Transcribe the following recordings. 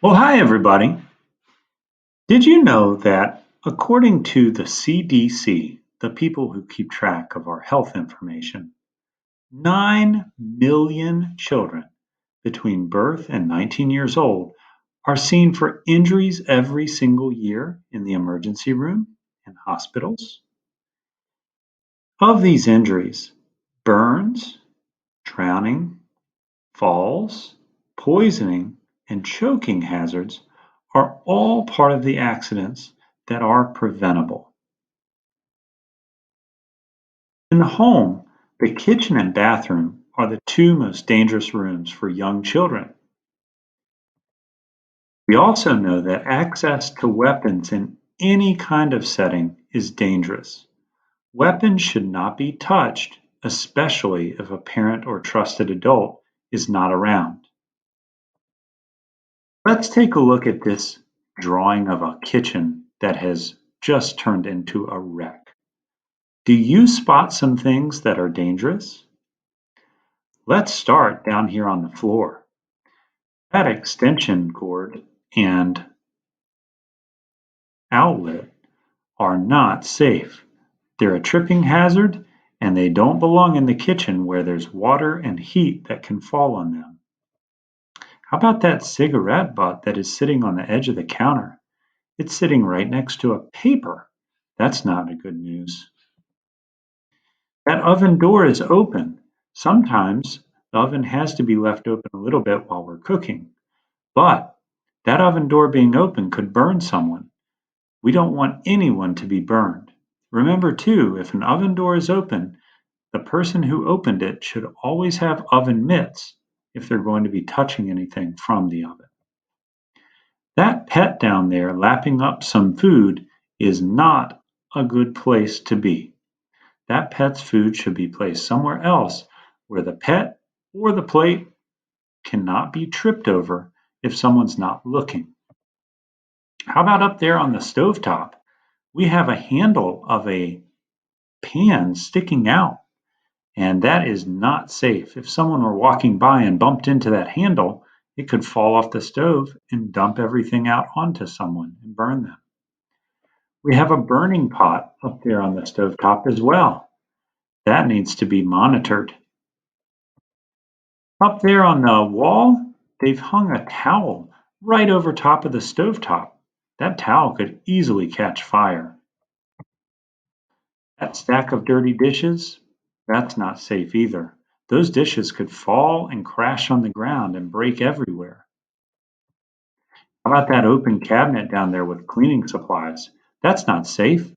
Well, hi, everybody. Did you know that according to the CDC, the people who keep track of our health information, 9 million children between birth and 19 years old are seen for injuries every single year in the emergency room and hospitals? Of these injuries, burns, drowning, falls, poisoning, and choking hazards are all part of the accidents that are preventable. In the home, the kitchen and bathroom are the two most dangerous rooms for young children. We also know that access to weapons in any kind of setting is dangerous. Weapons should not be touched, especially if a parent or trusted adult is not around. Let's take a look at this drawing of a kitchen that has just turned into a wreck. Do you spot some things that are dangerous? Let's start down here on the floor. That extension cord and outlet are not safe. They're a tripping hazard and they don't belong in the kitchen where there's water and heat that can fall on them. How about that cigarette butt that is sitting on the edge of the counter? It's sitting right next to a paper. That's not a good news. That oven door is open. Sometimes the oven has to be left open a little bit while we're cooking, but that oven door being open could burn someone. We don't want anyone to be burned. Remember, too, if an oven door is open, the person who opened it should always have oven mitts if they're going to be touching anything from the oven. That pet down there lapping up some food is not a good place to be. That pet's food should be placed somewhere else where the pet or the plate cannot be tripped over if someone's not looking. How about up there on the stovetop? We have a handle of a pan sticking out, and that is not safe. If someone were walking by and bumped into that handle, it could fall off the stove and dump everything out onto someone and burn them. We have a burning pot up there on the stovetop as well. That needs to be monitored. Up there on the wall, they've hung a towel right over top of the stovetop. That towel could easily catch fire. That stack of dirty dishes, that's not safe either. Those dishes could fall and crash on the ground and break everywhere. How about that open cabinet down there with cleaning supplies? That's not safe.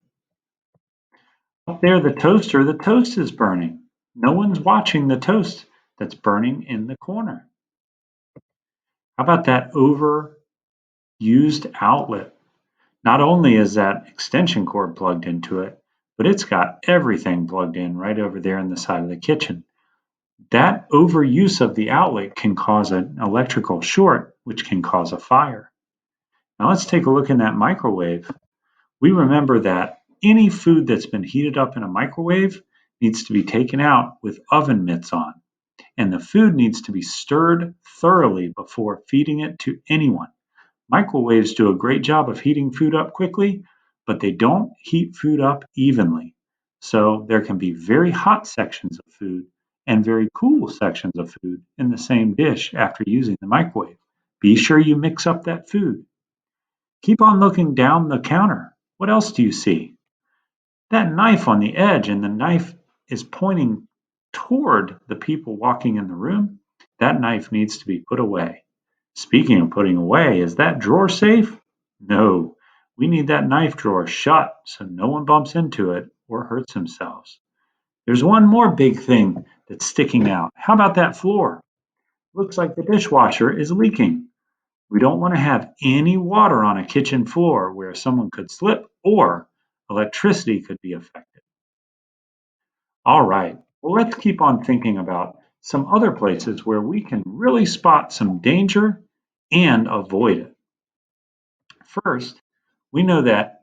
Up there, the toast is burning. No one's watching the toast that's burning in the corner. How about that overused outlet? Not only is that extension cord plugged into it, but it's got everything plugged in right over there in the side of the kitchen. That overuse of the outlet can cause an electrical short, which can cause a fire. Now let's take a look in that microwave. We remember that any food that's been heated up in a microwave needs to be taken out with oven mitts on, and the food needs to be stirred thoroughly before feeding it to anyone. Microwaves do a great job of heating food up quickly, but they don't heat food up evenly. So there can be very hot sections of food and very cool sections of food in the same dish after using the microwave. Be sure you mix up that food. Keep on looking down the counter. What else do you see? That knife on the edge, and the knife is pointing toward the people walking in the room. That knife needs to be put away. Speaking of putting away, is that drawer safe? No. We need that knife drawer shut so no one bumps into it or hurts themselves. There's one more big thing that's sticking out. How about that floor? Looks like the dishwasher is leaking. We don't want to have any water on a kitchen floor where someone could slip or electricity could be affected. All right, well, let's keep on thinking about some other places where we can really spot some danger and avoid it. First, we know that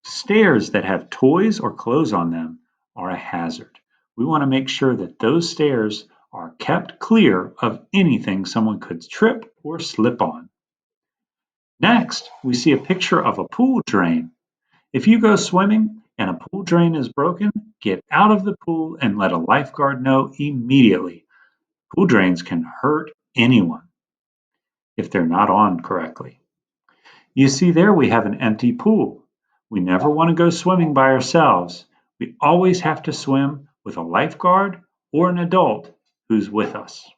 stairs that have toys or clothes on them are a hazard. We want to make sure that those stairs are kept clear of anything someone could trip or slip on. Next, we see a picture of a pool drain. If you go swimming and a pool drain is broken, get out of the pool and let a lifeguard know immediately. Pool drains can hurt anyone if they're not on correctly. You see, there we have an empty pool. We never want to go swimming by ourselves. We always have to swim with a lifeguard or an adult who's with us.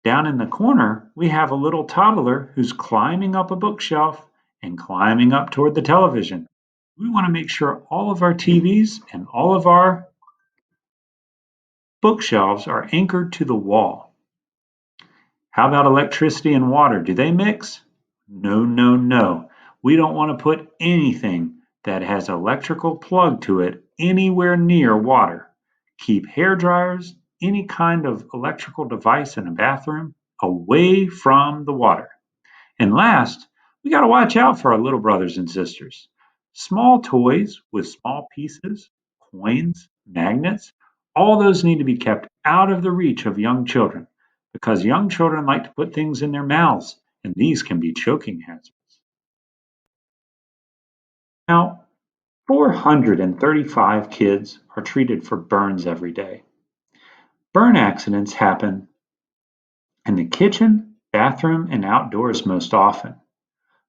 Down in the corner, we have a little toddler who's climbing up a bookshelf and climbing up toward the television. We want to make sure all of our TVs and all of our bookshelves are anchored to the wall. How about electricity and water? Do they mix? No, no, no. We don't want to put anything that has electrical plug to it anywhere near water. Keep hair dryers, any kind of electrical device in a bathroom away from the water. And last, we got to watch out for our little brothers and sisters. Small toys with small pieces, coins, magnets, all those need to be kept out of the reach of young children because young children like to put things in their mouths, and these can be choking hazards. Now, 435 kids are treated for burns every day. Burn accidents happen in the kitchen, bathroom, and outdoors most often.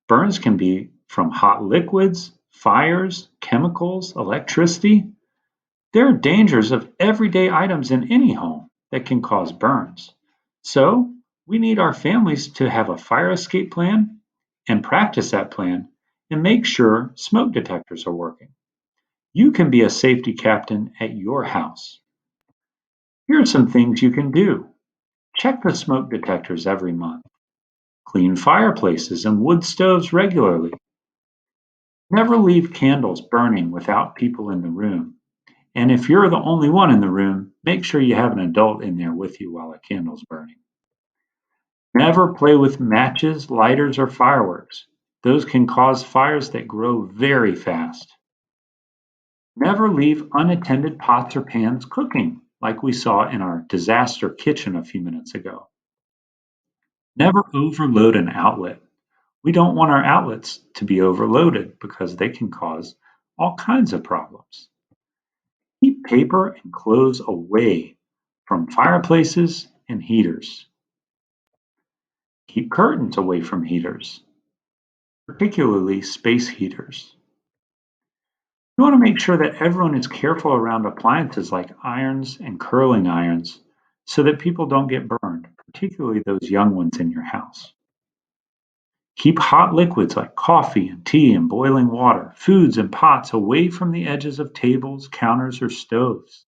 Burns can be from hot liquids, fires, chemicals, electricity. There are dangers of everyday items in any home that can cause burns. So, we need our families to have a fire escape plan and practice that plan and make sure smoke detectors are working. You can be a safety captain at your house. Here are some things you can do. Check the smoke detectors every month. Clean fireplaces and wood stoves regularly. Never leave candles burning without people in the room. And if you're the only one in the room, make sure you have an adult in there with you while a candle's burning. Never play with matches, lighters, or fireworks. Those can cause fires that grow very fast. Never leave unattended pots or pans cooking, like we saw in our disaster kitchen a few minutes ago. Never overload an outlet. We don't want our outlets to be overloaded because they can cause all kinds of problems. Keep paper and clothes away from fireplaces and heaters. Keep curtains away from heaters, particularly space heaters. You want to make sure that everyone is careful around appliances like irons and curling irons so that people don't get burned, particularly those young ones in your house. Keep hot liquids like coffee and tea and boiling water, foods and pots away from the edges of tables, counters, or stoves.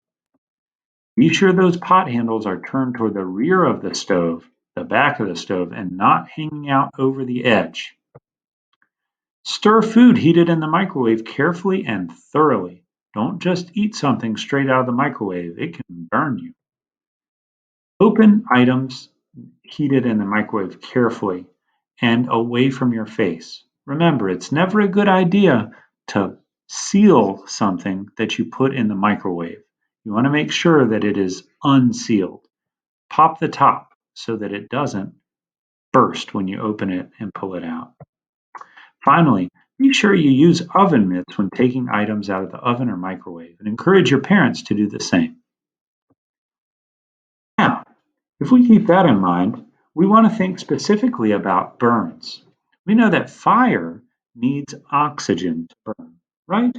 Be sure those pot handles are turned toward the rear of the stove, the back of the stove, and not hanging out over the edge. Stir food heated in the microwave carefully and thoroughly. Don't just eat something straight out of the microwave, it can burn you. Open items heated in the microwave carefully and away from your face. Remember, it's never a good idea to seal something that you put in the microwave. You want to make sure that it is unsealed. Pop the top so that it doesn't burst when you open it and pull it out. Finally, be sure you use oven mitts when taking items out of the oven or microwave and encourage your parents to do the same. Now, if we keep that in mind, we want to think specifically about burns. We know that fire needs oxygen to burn, right?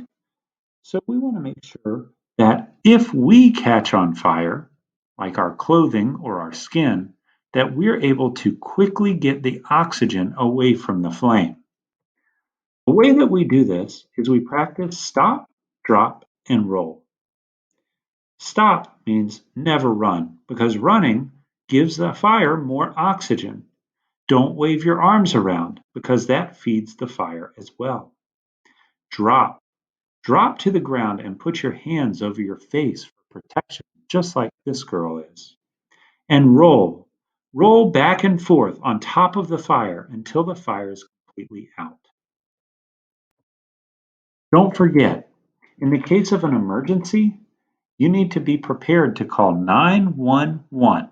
So we want to make sure that if we catch on fire, like our clothing or our skin, that we're able to quickly get the oxygen away from the flame. The way that we do this is we practice stop, drop, and roll. Stop means never run because running gives the fire more oxygen. Don't wave your arms around because that feeds the fire as well. Drop. Drop to the ground and put your hands over your face for protection, just like this girl is. And roll. Roll back and forth on top of the fire until the fire is completely out. Don't forget, in the case of an emergency, you need to be prepared to call 911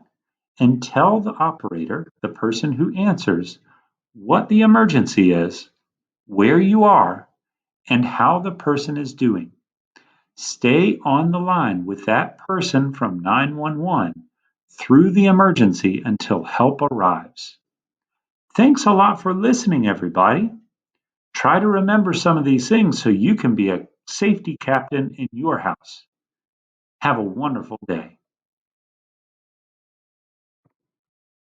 and tell the operator, the person who answers, what the emergency is, where you are, and how the person is doing. Stay on the line with that person from 911 through the emergency until help arrives. Thanks a lot for listening, everybody. Try to remember some of these things so you can be a safety captain in your house. Have a wonderful day.